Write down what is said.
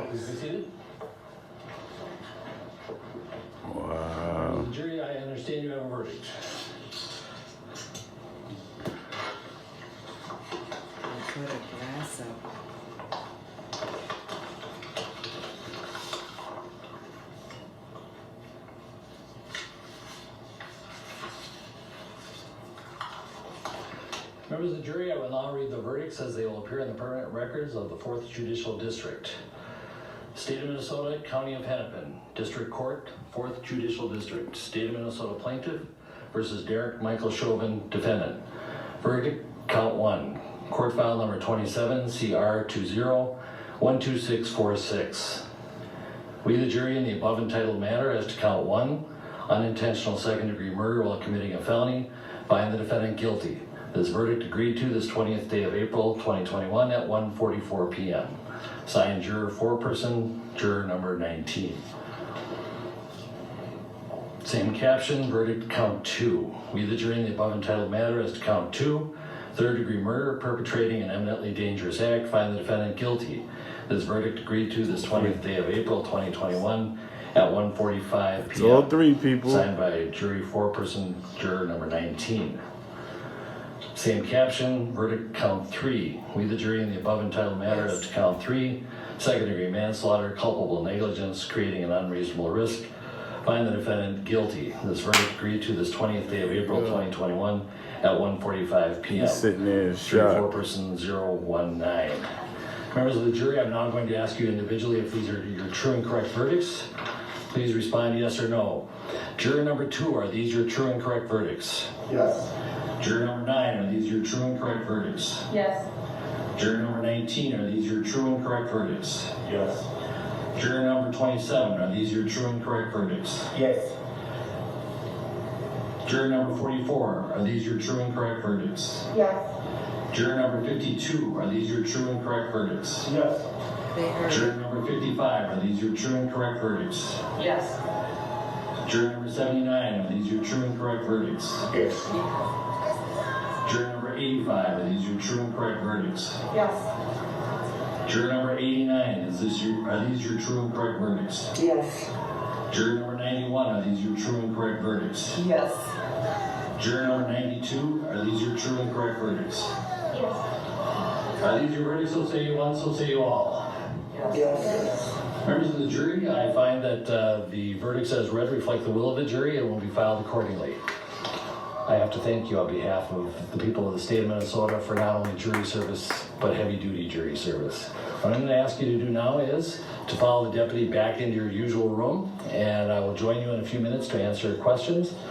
Please be seated. Wow. Jury, I understand you have a verdict. I'll put a glass up. Members of the jury, I will now read the verdicts as they will appear in the permanent records of the 4th Judicial District. State of Minnesota, County of Hennepin, District Court, 4th Judicial District. State of Minnesota Plaintiff versus Derek Michael Chauvin, Defendant. Verdict, Count 1. Court File Number 27, CR 20-12646. We, the jury, in the above entitled matter as to Count 1, unintentional second-degree murder while committing a felony, find the defendant guilty. This verdict agreed to this 20th day of April 2021 at 1:44 p.m. Signed, juror foreperson, juror number 19. Same caption, verdict count 2. We, the jury, in the above entitled matter as to count 2, third-degree murder, perpetrating an eminently dangerous act, find the defendant guilty. This verdict agreed to this 20th day of April 2021 at 1:45 p.m. It's all three people. Signed by jury foreperson, juror number 19. Same caption, verdict count 3. We, the jury, in the above entitled matter as to count 3, second-degree manslaughter, culpable negligence, creating an unreasonable risk, find the defendant guilty. This verdict agreed to this 20th day of April 2021 at 1:45 p.m. He's sitting there Jury shot. foreperson 019. Members of the jury, I'm now going to ask you individually if these are your true and correct verdicts. Please respond yes or no. Juror number 2, are these your true and correct verdicts? Yes. Juror number 9, are these your true and correct verdicts? Yes. Juror number 19, are these your true and correct verdicts? Yes. Juror number 27, are these your true and correct verdicts? Yes. Juror number 44, are these your true and correct verdicts? Yes. Juror number 52, are these your true and correct verdicts? Yes. They heard. Juror number 55, are these your true and correct verdicts? Yes. Juror number 79, are these your true and correct verdicts? Yes. Juror number 85, are these your true and correct verdicts? Yes. Juror number 89, are these your true and correct verdicts? Yes. Juror number 91, are these your true and correct verdicts? Yes. Juror number 92, are these your true and correct verdicts? Yes. Are these your verdicts? So say you one, so say you all. Yes. Members of the jury, I find that the verdicts as read reflect the will of the jury and will be filed accordingly. I have to thank you on behalf of the people of the state of Minnesota for not only jury service, but heavy-duty jury service. What I'm going to ask you to do now is to follow the deputy back into your usual room, and I will join you in a few minutes to answer questions.